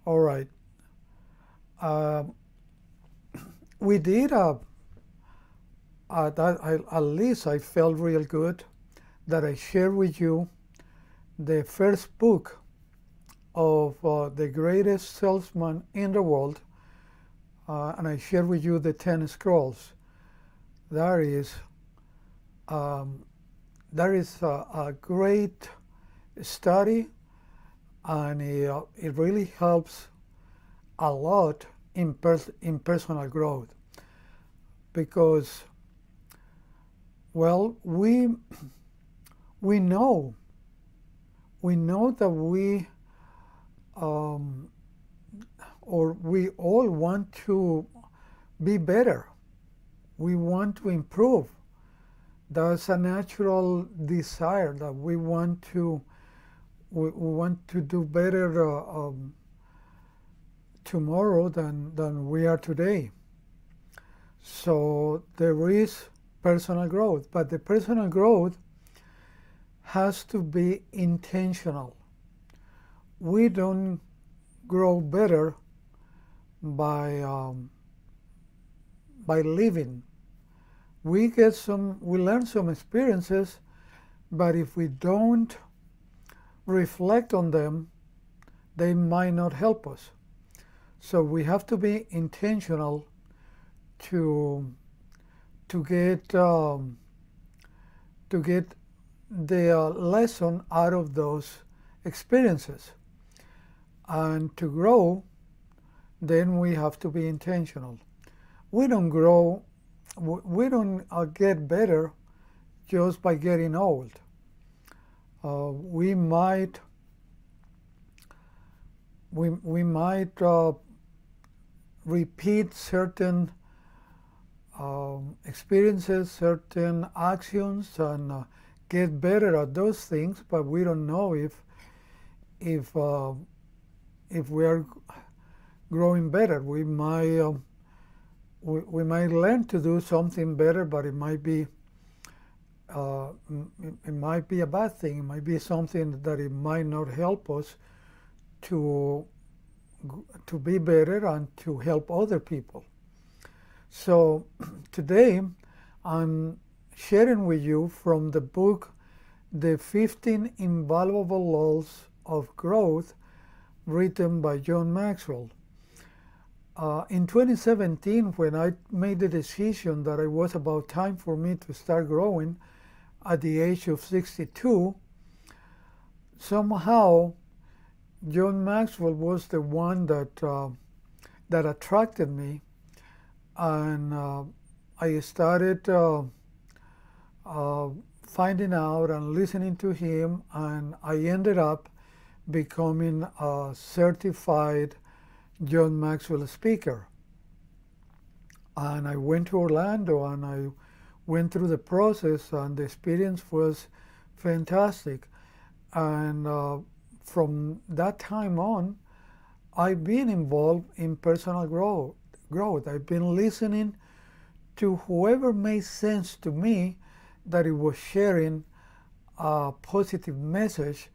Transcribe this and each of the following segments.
All right. Uh, we did at least I felt real good that I shared with you the first book of the greatest salesman in the world, and I shared with you the 10 scrolls. That is, um, that is a great study, and it really helps a lot in personal growth because, well, we know that um, we all want to be better. We want to improve. That's a natural desire that we want to do better tomorrow than we are today. So there is personal growth, but the personal growth has to be intentional. We don't grow better by living. We learn some experiences, but if we don't reflect on them, they might not help us. So we have to be intentional to get the lesson out of those experiences, and to grow, then we have to be intentional. We don't grow, we don't get better just by getting old. We might repeat certain experiences, certain actions, and get better at those things, but we don't know if we are growing better. We might learn to do something better, but it might be a bad thing. It might be something that it might not help us to be better and to help other people. So today I'm sharing with you from the book The 15 Invaluable Laws of Growth, written by John Maxwell. In 2017, when I made the decision that it was about time for me to start growing at the age of 62, somehow John Maxwell was the one that attracted me, and I started finding out and listening to him, and I ended up becoming a certified John Maxwell speaker. And I went to Orlando and I went through the process, and the experience was fantastic. And from that time on, I've been involved in personal growth. I've been listening to whoever made sense to me that it was sharing a positive message,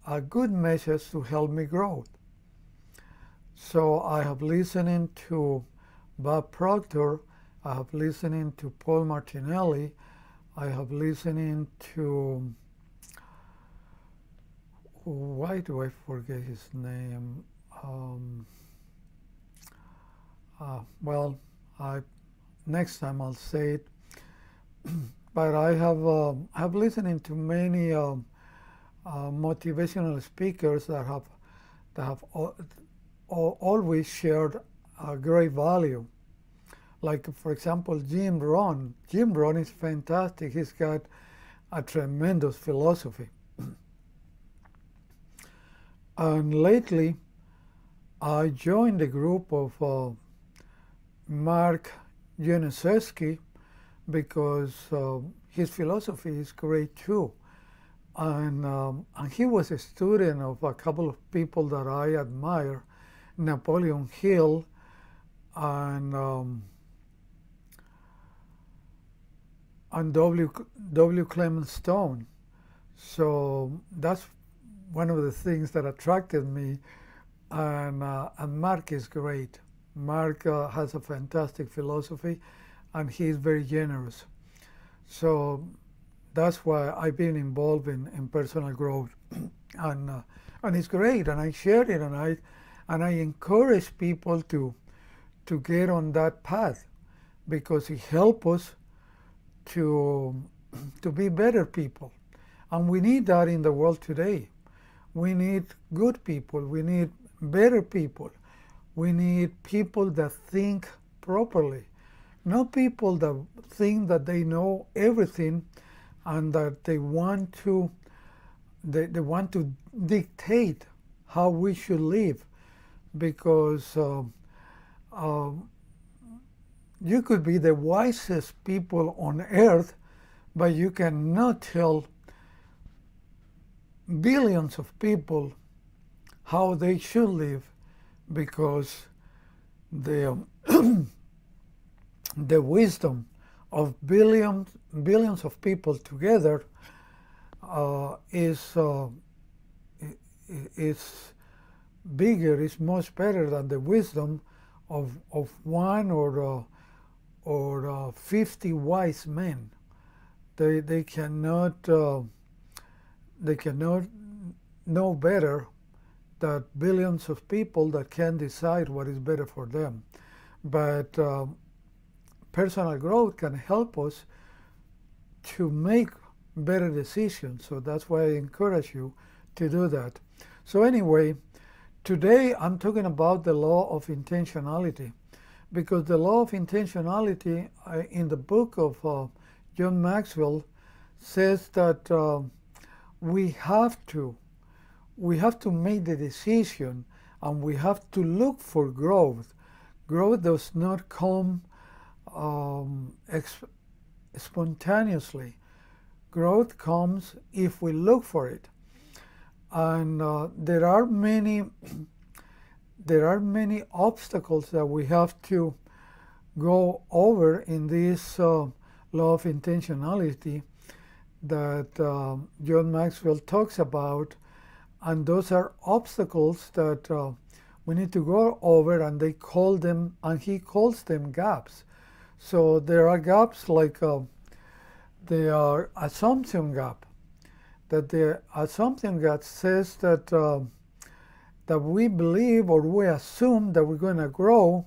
a good message to help me grow. So I have listened to Bob Proctor, I have listened to Paul Martinelli, I have listened to, why do I forget his name? Well, next time I'll say it. But I have listened to many motivational speakers that have always shared a great value. Like, for example, Jim Rohn. Jim Rohn is fantastic. He's got a tremendous philosophy. And lately, I joined a group of Mark Januszewski because his philosophy is great too. And he was a student of a couple of people that I admire, Napoleon Hill and W. Clement Stone. So that's one of the things that attracted me and Mark is great. Mark has a fantastic philosophy, and he's very generous. So that's why I've been involved in personal growth, and it's great. And I share it, and I encourage people to get on that path because it helps us to be better people, and we need that in the world today. We need good people. We need better people. We need people that think properly, not people that think that they know everything and that they want to dictate how we should live, because you could be the wisest people on earth, but you cannot tell billions of people how they should live, because the the wisdom of billions of people together is bigger, is much better than the wisdom of one or 50 wise men. They cannot know better than billions of people that can decide what is better for them. But personal growth can help us to make better decisions. So that's why I encourage you to do that. So anyway, today I'm talking about the law of intentionality, because the law of intentionality in the book of John Maxwell says that we have to make the decision, and we have to look for growth. Growth does not come spontaneously. Growth comes if we look for it. And there are many obstacles that we have to go over in this law of intentionality that John Maxwell talks about, and those are obstacles that we need to go over, and he calls them gaps. So there are gaps like the assumption gap. That the assumption gap says that we believe or we assume that we're going to grow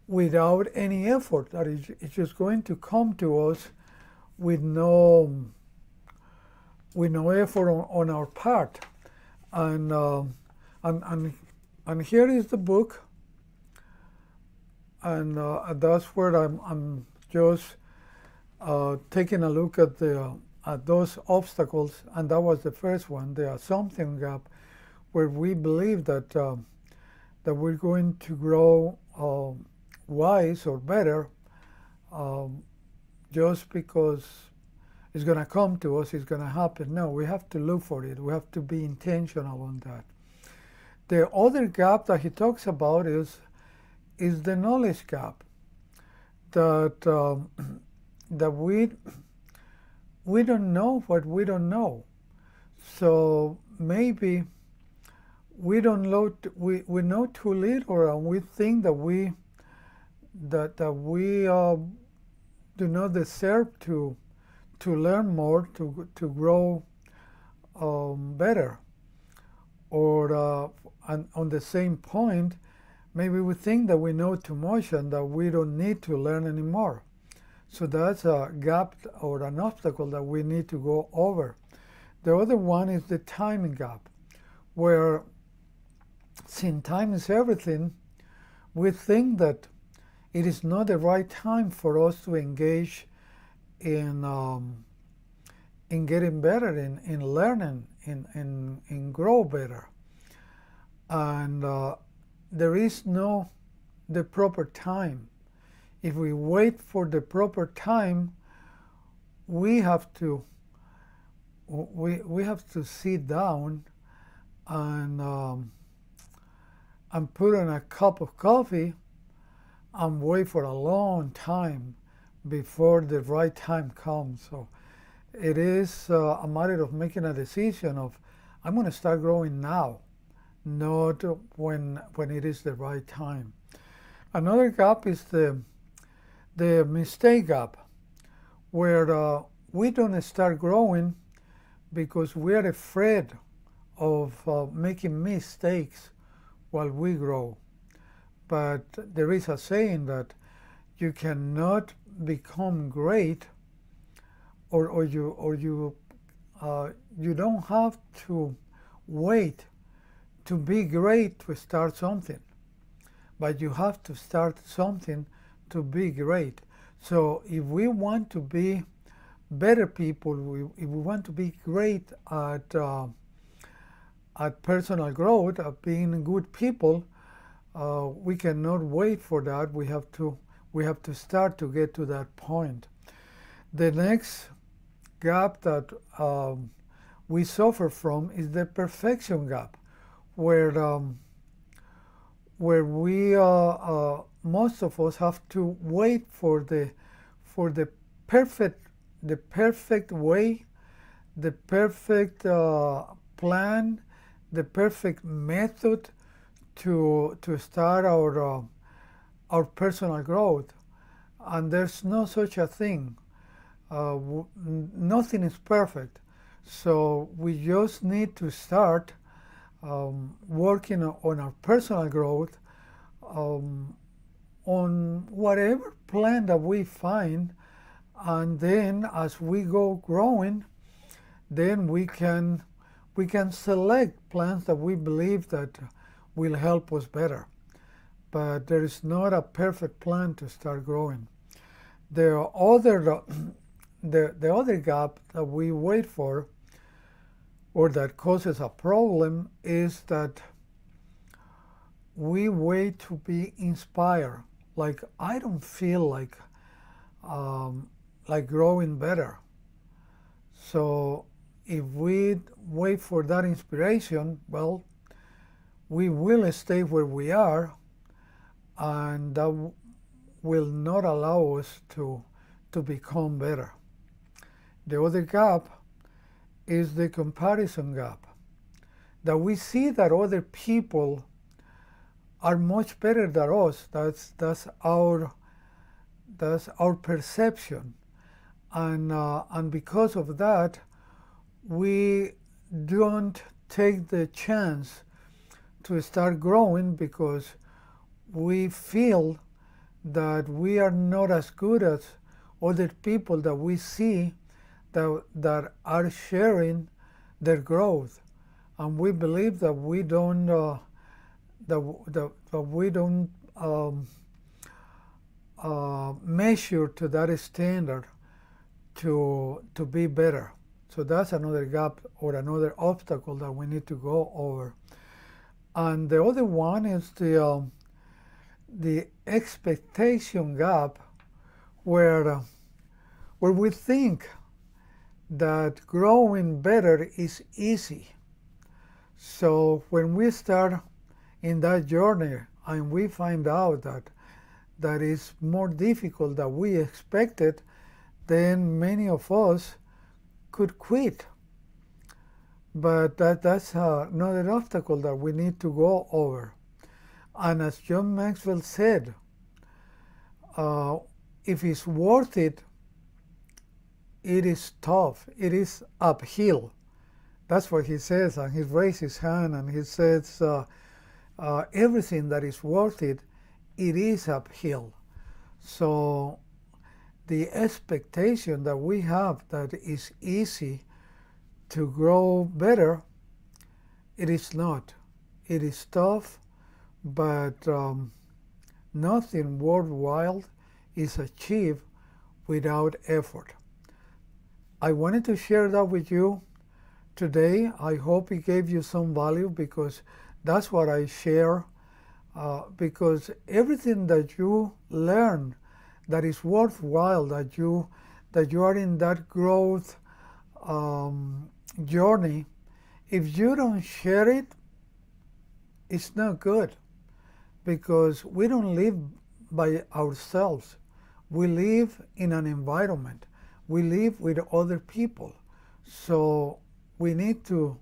without any effort. That it's just going to come to us with no effort on our part. And here is the book, and that's where I'm just taking a look at those obstacles, and that was the first one, the assumption gap, where we believe that that we're going to grow wise or better just because it's going to come to us, it's going to happen. No, we have to look for it. We have to be intentional on that. The other gap that he talks about is the knowledge gap, that that we don't know what we don't know. So maybe we don't know, we know too little, and we think that we do not deserve to learn more, to grow better. Or and on the same point, maybe we think that we know too much and that we don't need to learn anymore. So that's a gap or an obstacle that we need to go over. The other one is the timing gap, where since time is everything, we think that it is not the right time for us to engage in getting better, in learning, in grow better. And there is no the proper time. If we wait for the proper time, we have to sit down and put in a cup of coffee and wait for a long time before the right time comes. So it is a matter of making a decision of, I'm going to start growing now, not when it is the right time. Another gap is the mistake gap, where we don't start growing because we are afraid of making mistakes while we grow. But there is a saying that you cannot become great, or you don't have to wait to be great to start something, but you have to start something to be great. So if we want to be better people, if we want to be great at personal growth, at being good people, we cannot wait for that. We have to start to get to that point. The next gap that we suffer from is the perfection gap, where we most of us have to wait for the perfect way, the perfect plan, the perfect method to start our personal growth, and there's no such a thing. Nothing is perfect, so we just need to start working on our personal growth, on whatever plan that we find, and then as we go growing, then we can select plans that we believe that will help us better. But there is not a perfect plan to start growing. The other gap that we wait for, or that causes a problem, is that we wait to be inspired. Like, I don't feel like growing better. So if we wait for that inspiration, well, we will stay where we are, and that will not allow us to become better. The other gap is the comparison gap, that we see that other people are much better than us. That's our perception, and because of that, we don't take the chance to start growing, because we feel that we are not as good as other people that we see that are sharing their growth, and we believe that we don't measure to that standard to be better. So that's another gap or another obstacle that we need to go over. And the other one is the expectation gap, where we think that growing better is easy. So when we start in that journey and we find out that is more difficult than we expected, then many of us could quit. But that's another obstacle that we need to go over. And as John Maxwell said, if it's worth it, it is tough. It is uphill. That's what he says, and he raises his hand and he says, everything that is worth it, it is uphill. So the expectation that we have that is easy to grow better, it is not. It is tough, but nothing worthwhile is achieved without effort. I wanted to share that with you today. I hope it gave you some value, because that's what I share, because everything that you learn that is worthwhile, that you are in that growth journey, if you don't share it, it's not good, because we don't live by ourselves. We live in an environment. We live with other people. So we need to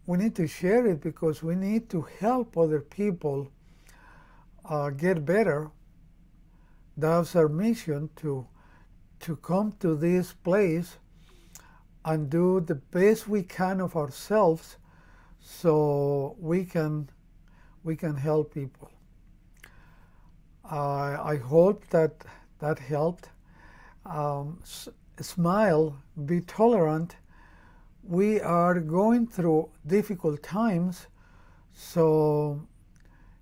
we need to share it because we need to help other people get better. That's our mission, to come to this place and do the best we can of ourselves so we can help people. I hope that helped. Smile, be tolerant. We are going through difficult times, so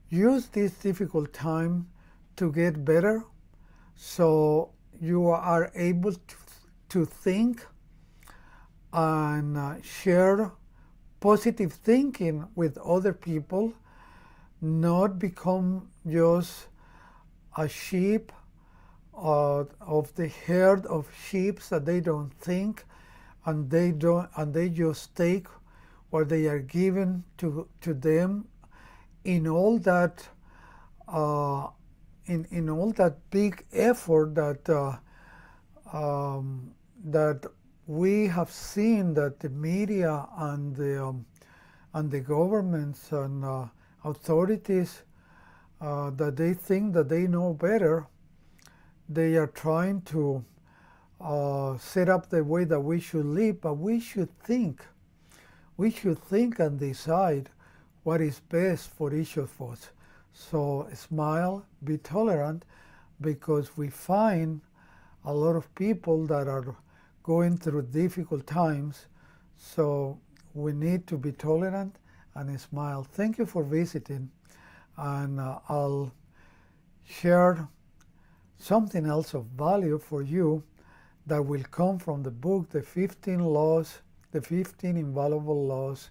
use this difficult time to get better, so you are able to think and share positive thinking with other people, not become just a sheep of the herd of sheep that they don't think, and they just take what they are given to them in all that in all that big effort that we have seen that the media and the governments and authorities that they think that they know better. They are trying to set up the way that we should live, but we should think. We should think and decide what is best for each of us. So smile, be tolerant, because we find a lot of people that are going through difficult times. So we need to be tolerant and smile. Thank you for visiting, and I'll share something else of value for you that will come from the book, The 15 Laws, The 15 Invaluable Laws